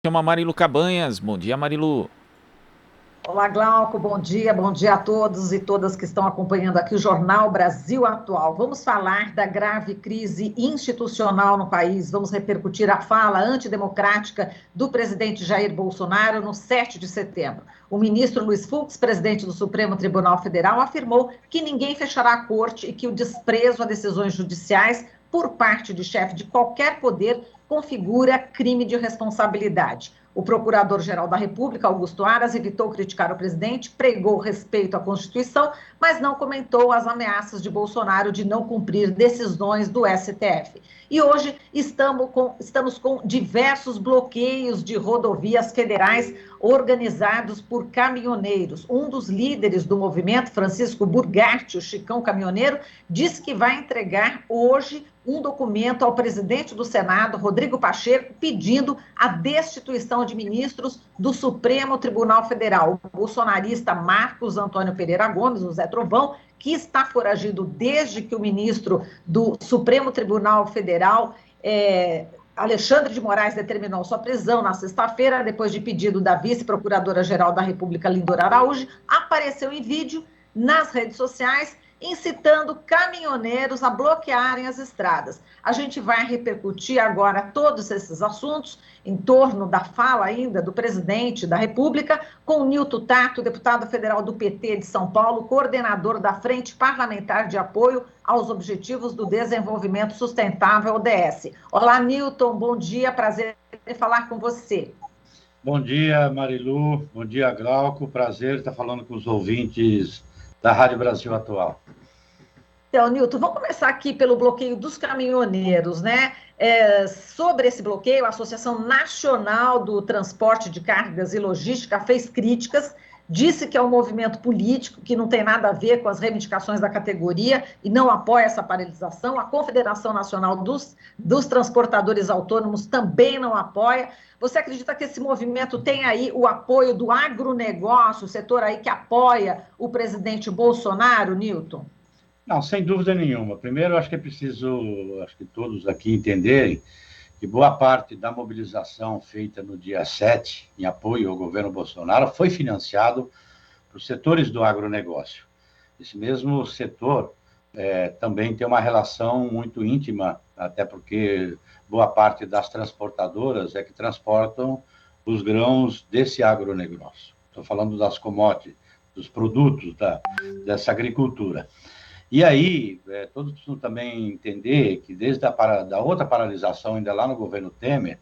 Chama Marilu Cabanhas. Bom dia, Marilu. Olá, Glauco, bom dia a todos e todas que estão acompanhando aqui o Jornal Brasil Atual. Vamos falar da grave crise institucional no país, vamos repercutir a fala antidemocrática do presidente Jair Bolsonaro no 7 de setembro. O ministro Luiz Fux, presidente do Supremo Tribunal Federal, afirmou que ninguém fechará a corte e que o desprezo a decisões judiciais por parte de chefe de qualquer poder configura crime de responsabilidade. O Procurador-Geral da República, Augusto Aras, evitou criticar o presidente, pregou respeito à Constituição, mas não comentou as ameaças de Bolsonaro de não cumprir decisões do STF. E hoje estamos com diversos bloqueios de rodovias federais organizados por caminhoneiros. Um dos líderes do movimento, Francisco Burgatti, o Chicão Caminhoneiro, disse que vai entregar hoje um documento ao presidente do Senado, Rodrigo Pacheco, pedindo a destituição de ministros do Supremo Tribunal Federal. O bolsonarista Marcos Antônio Pereira Gomes, o Zé Trovão, que está foragido desde que o ministro do Supremo Tribunal Federal, Alexandre de Moraes, determinou sua prisão na sexta-feira, depois de pedido da vice-procuradora-geral da República, Lindora Araújo, apareceu em vídeo nas redes sociais incitando caminhoneiros a bloquearem as estradas. A gente vai repercutir agora todos esses assuntos em torno da fala ainda do presidente da República, com o Nilton Tato, deputado federal do PT de São Paulo, coordenador da Frente Parlamentar de Apoio aos Objetivos do Desenvolvimento Sustentável, ODS. Olá, Nilton, bom dia, prazer em falar com você. Bom dia, Marilu, bom dia, Glauco, prazer estar falando com os ouvintes da Rádio Brasil Atual. Então, Nilton, vamos começar aqui pelo bloqueio dos caminhoneiros, né? Sobre esse bloqueio, a Associação Nacional do Transporte de Cargas e Logística fez críticas, disse que é um movimento político, que não tem nada a ver com as reivindicações da categoria e não apoia essa paralisação. A Confederação Nacional dos Transportadores Autônomos também não apoia. Você acredita que esse movimento tem aí o apoio do agronegócio, o setor aí que apoia o presidente Bolsonaro, Nilton? Não, sem dúvida nenhuma. Primeiro, acho que é preciso, acho que todos aqui entenderem que boa parte da mobilização feita no dia 7, em apoio ao governo Bolsonaro, foi financiado por setores do agronegócio. Esse mesmo setor também tem uma relação muito íntima, até porque boa parte das transportadoras é que transportam os grãos desse agronegócio. Estou falando das commodities, dos produtos dessa agricultura. E aí, todos precisam também entender que desde da outra paralisação, ainda lá no governo Temer,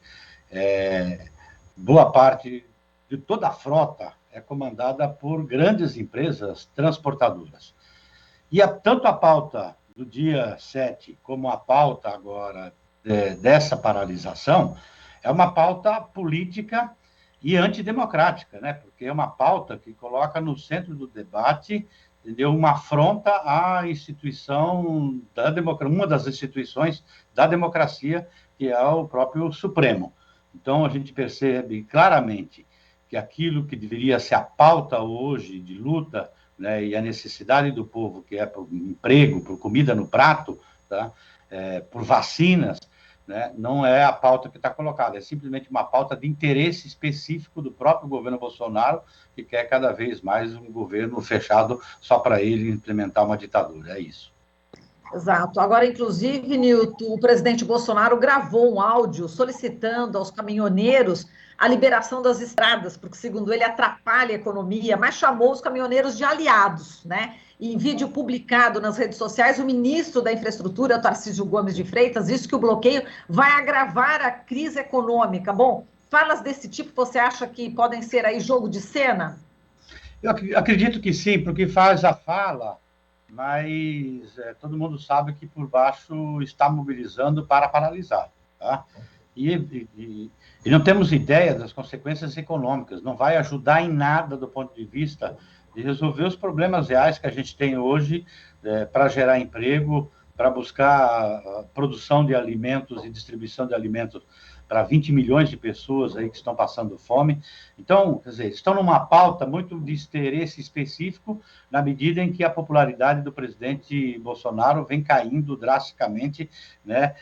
boa parte de toda a frota é comandada por grandes empresas transportadoras. E tanto a pauta do dia 7 como a pauta agora dessa paralisação é uma pauta política e antidemocrática, né? Porque é uma pauta que coloca no centro do debate, entendeu, uma afronta à instituição da democracia, uma das instituições da democracia, que é o próprio Supremo. Então, a gente percebe claramente que aquilo que deveria ser a pauta hoje de luta, né, e a necessidade do povo, que é por emprego, por comida no prato, tá, por vacinas, né, não é a pauta que está colocada, é simplesmente uma pauta de interesse específico do próprio governo Bolsonaro, que quer cada vez mais um governo fechado só para ele implementar uma ditadura, é isso. Exato. Agora, inclusive, Nilton, o presidente Bolsonaro gravou um áudio solicitando aos caminhoneiros a liberação das estradas, porque, segundo ele, atrapalha a economia, mas chamou os caminhoneiros de aliados, né? E em vídeo publicado nas redes sociais, o ministro da Infraestrutura, Tarcísio Gomes de Freitas, disse que o bloqueio vai agravar a crise econômica. Bom, falas desse tipo, você acha que podem ser aí jogo de cena? Eu acredito que sim, porque faz a fala, mas todo mundo sabe que por baixo está mobilizando para paralisar, tá? E não temos ideia das consequências econômicas, não vai ajudar em nada do ponto de vista de resolver os problemas reais que a gente tem hoje para gerar emprego, para buscar a produção de alimentos e distribuição de alimentos para 20 milhões de pessoas aí que estão passando fome. Então, quer dizer, estão numa pauta muito de interesse específico, na medida em que a popularidade do presidente Bolsonaro vem caindo drasticamente, né,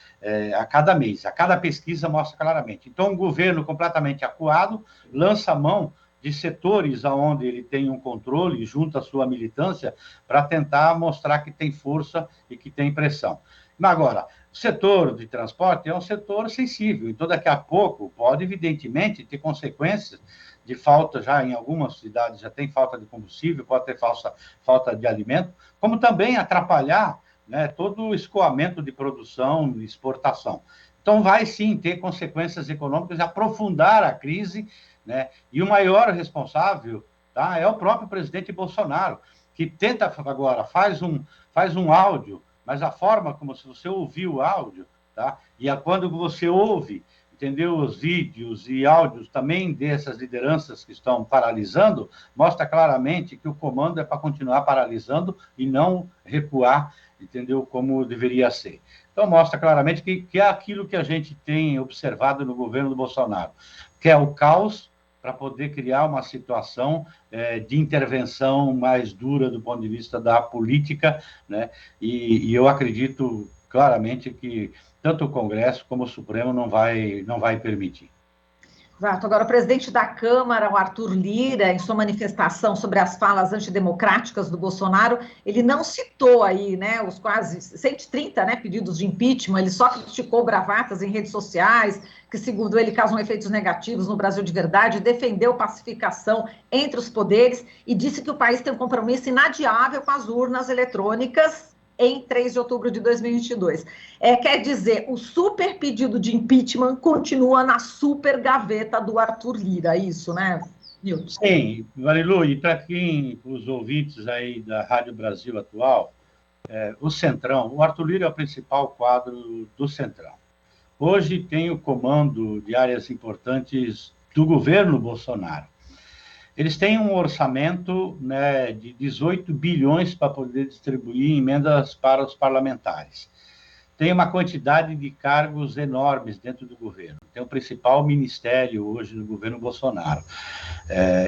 a cada mês. A cada pesquisa mostra claramente. Então, um governo completamente acuado lança mão de setores onde ele tem um controle junto à sua militância para tentar mostrar que tem força e que tem pressão. Mas agora, o setor de transporte é um setor sensível, então daqui a pouco pode, evidentemente, ter consequências de falta, já em algumas cidades já tem falta de combustível, pode ter falta de alimento, como também atrapalhar, né, todo o escoamento de produção e exportação. Então vai sim ter consequências econômicas, aprofundar a crise, né, e o maior responsável, tá, é o próprio presidente Bolsonaro, que tenta agora, faz um áudio, mas a forma como se você ouviu o áudio, tá? E quando você ouve, entendeu, os vídeos e áudios também dessas lideranças que estão paralisando, mostra claramente que o comando é para continuar paralisando e não recuar, entendeu, como deveria ser. Então, mostra claramente que é aquilo que a gente tem observado no governo do Bolsonaro, que é o caos para poder criar uma situação de intervenção mais dura do ponto de vista da política, né? E eu acredito claramente que tanto o Congresso como o Supremo não vai permitir. Exato. Agora, o presidente da Câmara, o Arthur Lira, em sua manifestação sobre as falas antidemocráticas do Bolsonaro, ele não citou aí, né, os quase 130, né, pedidos de impeachment, ele só criticou bravatas em redes sociais, que, segundo ele, causam efeitos negativos no Brasil de verdade, defendeu pacificação entre os poderes e disse que o país tem um compromisso inadiável com as urnas eletrônicas em 3 de outubro de 2022. Quer dizer, o super pedido de impeachment continua na super gaveta do Arthur Lira, isso, né, Nilton? Sim, Marilu, e para os ouvintes aí da Rádio Brasil Atual, o Centrão, o Arthur Lira é o principal quadro do Centrão. Hoje tem o comando de áreas importantes do governo Bolsonaro. Eles têm um orçamento, né, de 18 bilhões para poder distribuir emendas para os parlamentares. Tem uma quantidade de cargos enormes dentro do governo. Tem o principal ministério hoje no governo Bolsonaro.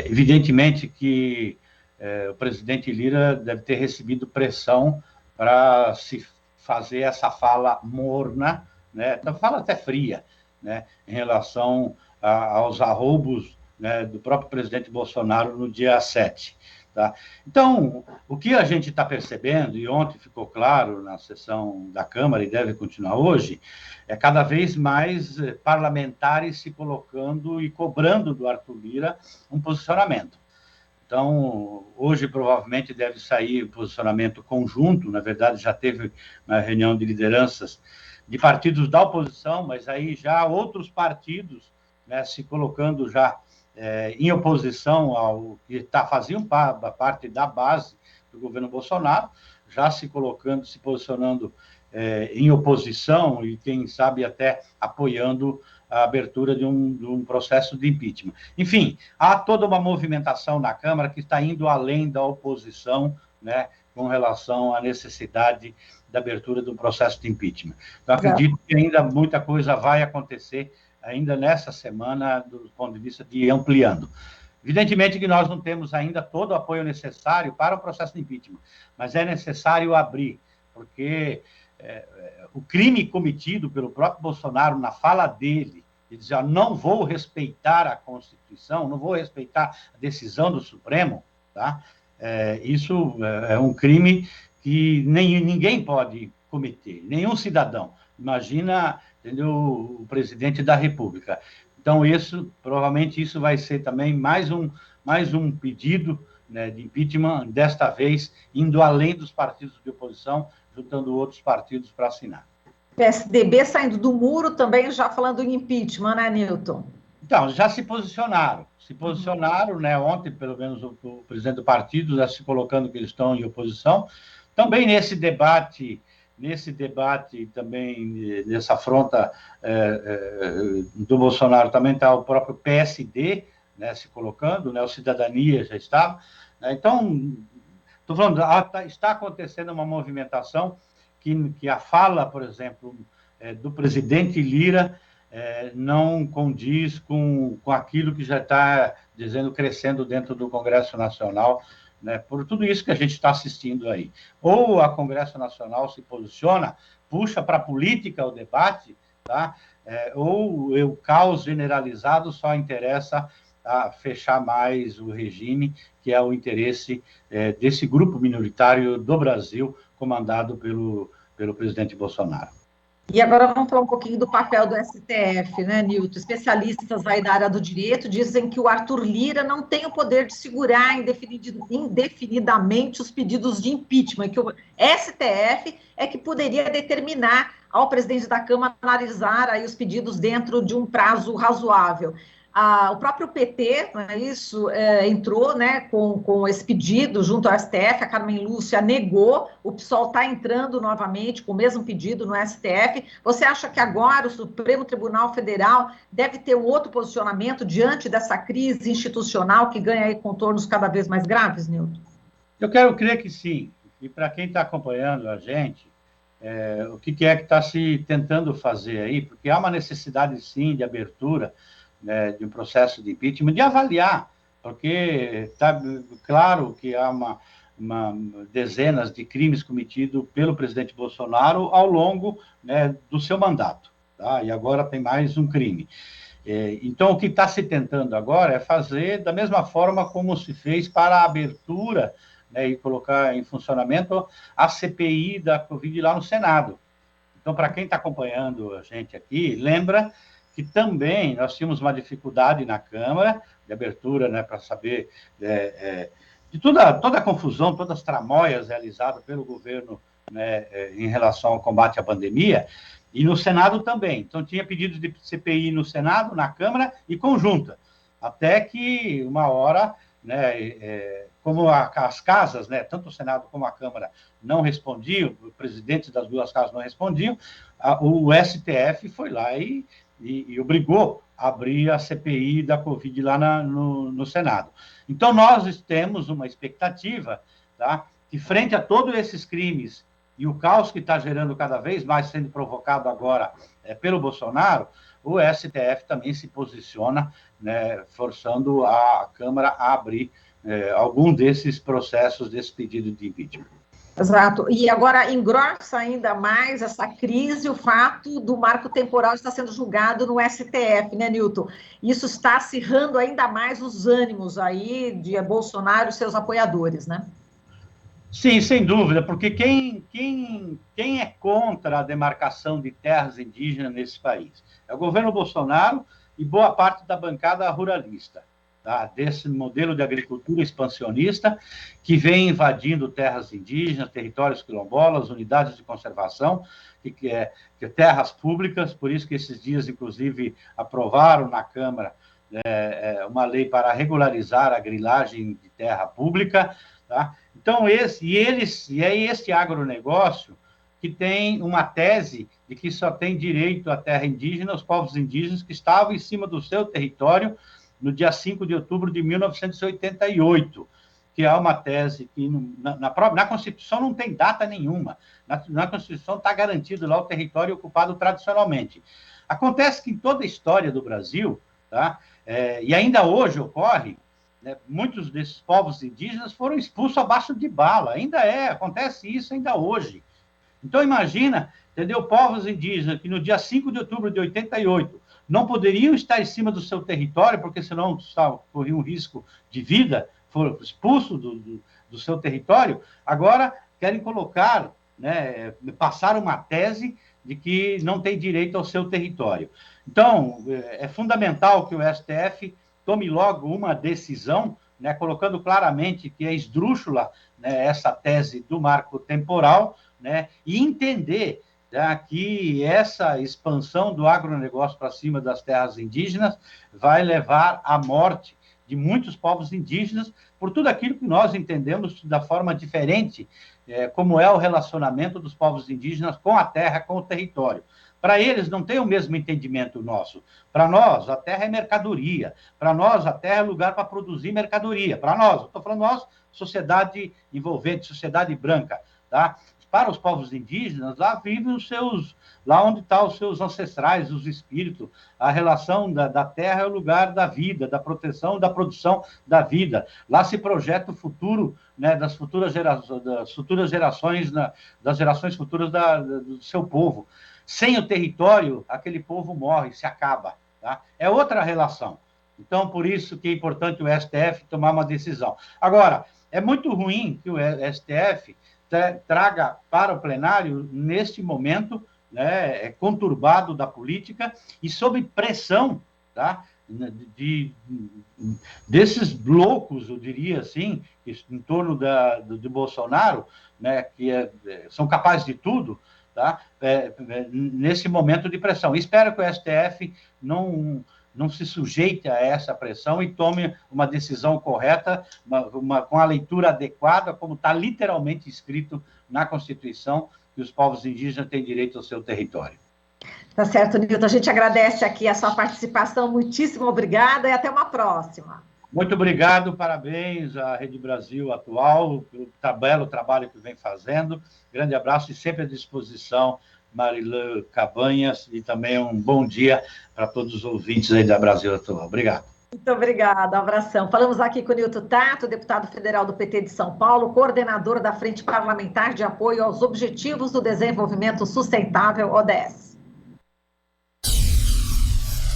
Evidentemente que o presidente Lira deve ter recebido pressão para se fazer essa fala morna, né, fala até fria, né, em relação aos arroubos, né, do próprio presidente Bolsonaro no dia 7. Tá? Então, o que a gente está percebendo, e ontem ficou claro na sessão da Câmara e deve continuar hoje, é cada vez mais parlamentares se colocando e cobrando do Arthur Lira um posicionamento. Então, hoje provavelmente deve sair um posicionamento conjunto, na verdade já teve uma reunião de lideranças de partidos da oposição, mas aí já outros partidos, né, se colocando já em oposição ao que faziam parte da base do governo Bolsonaro, já se posicionando em oposição e, quem sabe, até apoiando a abertura de um processo de impeachment. Enfim, há toda uma movimentação na Câmara que está indo além da oposição, né, com relação à necessidade da abertura do processo de impeachment. Então, acredito que ainda muita coisa vai acontecer ainda nessa semana, do ponto de vista de ampliando. Evidentemente que nós não temos ainda todo o apoio necessário para o processo de impeachment, mas é necessário abrir, porque o crime cometido pelo próprio Bolsonaro na fala dele, de dizer, não vou respeitar a Constituição, não vou respeitar a decisão do Supremo, tá? Isso é um crime que ninguém pode cometer, nenhum cidadão. Imagina, entendeu, o presidente da República. Então, provavelmente isso vai ser também mais um pedido, né, de impeachment, desta vez indo além dos partidos de oposição, juntando outros partidos para assinar. PSDB saindo do muro também, já falando em impeachment, né, Nilton? Então, já se posicionaram, né, ontem, pelo menos, o presidente do partido já se colocando que eles estão em oposição. Também nesse debate também, nessa afronta do Bolsonaro, também está o próprio PSD, né, se colocando, né, o Cidadania já estava. Né, então, estou falando, está acontecendo uma movimentação que a fala, por exemplo, do presidente Lira não condiz com aquilo que já está crescendo dentro do Congresso Nacional, né, por tudo isso que a gente está assistindo aí. Ou a Congresso Nacional se posiciona, puxa para a política o debate, tá? Ou o caos generalizado só interessa a fechar mais o regime, que é o interesse desse grupo minoritário do Brasil, comandado pelo presidente Bolsonaro. E agora vamos falar um pouquinho do papel do STF, né, Nilton? Especialistas aí da área do direito dizem que o Arthur Lira não tem o poder de segurar indefinidamente os pedidos de impeachment, que o STF é que poderia determinar ao presidente da Câmara analisar aí os pedidos dentro de um prazo razoável. O próprio PT, não é isso, entrou, né, com esse pedido junto ao STF, a Carmen Lúcia negou, o PSOL está entrando novamente com o mesmo pedido no STF. Você acha que agora o Supremo Tribunal Federal deve ter um outro posicionamento diante dessa crise institucional que ganha aí contornos cada vez mais graves, Nilton? Eu quero crer que sim. E para quem está acompanhando a gente, o que é que está se tentando fazer aí? Porque há uma necessidade, sim, de abertura, né, de um processo de impeachment, de avaliar, porque está claro que há dezenas de crimes cometidos pelo presidente Bolsonaro ao longo, né, do seu mandato, tá? E agora tem mais um crime. Então, o que está se tentando agora é fazer da mesma forma como se fez para a abertura, né, e colocar em funcionamento a CPI da Covid lá no Senado. Então, para quem está acompanhando a gente aqui, lembra que também nós tínhamos uma dificuldade na Câmara de abertura, né, para saber de toda a confusão, todas as tramóias realizadas pelo governo, né, em relação ao combate à pandemia, e no Senado também. Então, tinha pedido de CPI no Senado, na Câmara e conjunta, até que uma hora, né, como as casas, né, tanto o Senado como a Câmara não respondiam, os presidentes das duas casas não respondiam, o STF foi lá e obrigou a abrir a CPI da Covid lá no Senado. Então, nós temos uma expectativa, tá, que frente a todos esses crimes e o caos que está gerando cada vez mais, sendo provocado agora pelo Bolsonaro, o STF também se posiciona, né, forçando a Câmara a abrir algum desses processos, desse pedido de impeachment. Exato. E agora engrossa ainda mais essa crise o fato do marco temporal estar sendo julgado no STF, né, Nilton? Isso está acirrando ainda mais os ânimos aí de Bolsonaro e seus apoiadores, né? Sim, sem dúvida, porque quem é contra a demarcação de terras indígenas nesse país? É o governo Bolsonaro e boa parte da bancada ruralista, tá? Desse modelo de agricultura expansionista que vem invadindo terras indígenas, territórios quilombolas, unidades de conservação, que é terras públicas, por isso que esses dias, inclusive, aprovaram na Câmara uma lei para regularizar a grilagem de terra pública, tá? Então, é esse agronegócio que tem uma tese de que só tem direito à terra indígena os povos indígenas que estavam em cima do seu território no dia 5 de outubro de 1988, que é uma tese que na Constituição não tem data nenhuma. Na Constituição está garantido lá o território ocupado tradicionalmente. Acontece que em toda a história do Brasil, tá, e ainda hoje ocorre, né, muitos desses povos indígenas foram expulsos abaixo de bala. Acontece isso ainda hoje. Então, imagina, entendeu? Povos indígenas que no dia 5 de outubro de 88 não poderiam estar em cima do seu território, porque senão corriam um risco de vida, foram expulsos do seu território, agora querem colocar, né, passar uma tese de que não tem direito ao seu território. Então, é fundamental que o STF tome logo uma decisão, né, colocando claramente que é esdrúxula, né, essa tese do marco temporal, né, e entender, né, que essa expansão do agronegócio para cima das terras indígenas vai levar à morte de muitos povos indígenas por tudo aquilo que nós entendemos da forma diferente, como é o relacionamento dos povos indígenas com a terra, com o território. Para eles não tem o mesmo entendimento nosso. Para nós, a terra é mercadoria. Para nós, a terra é lugar para produzir mercadoria. Para nós, eu estou falando nós, sociedade envolvente, sociedade branca, tá? para os povos indígenas, lá vivem lá onde estão os seus ancestrais, os espíritos. A relação da terra é o lugar da vida, da proteção, da produção da vida. Lá se projeta o futuro, né, das futuras gerações, das gerações futuras do seu povo. Sem o território, aquele povo morre, se acaba. Tá? É outra relação. Então, por isso que é importante o STF tomar uma decisão. Agora, é muito ruim que o STF traga para o plenário, neste momento, né, conturbado da política e sob pressão, tá, desses loucos, eu diria assim, em torno de Bolsonaro, né, que são capazes de tudo, tá, nesse momento de pressão. Espero que o STF não se sujeite a essa pressão e tome uma decisão correta, com a leitura adequada, como está literalmente escrito na Constituição, que os povos indígenas têm direito ao seu território. Tá certo, Nilton. A gente agradece aqui a sua participação. Muitíssimo obrigada e até uma próxima. Muito obrigado, parabéns à Rede Brasil Atual, pelo belo trabalho que vem fazendo. Grande abraço e sempre à disposição, Marilu Cabanhas, e também um bom dia para todos os ouvintes aí da Brasil Atual. Obrigado. Muito obrigada, um abração. Falamos aqui com o Nilton Tato, deputado federal do PT de São Paulo, coordenador da Frente Parlamentar de Apoio aos Objetivos do Desenvolvimento Sustentável, ODS.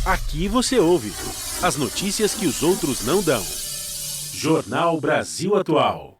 Aqui você ouve as notícias que os outros não dão. Jornal Brasil Atual.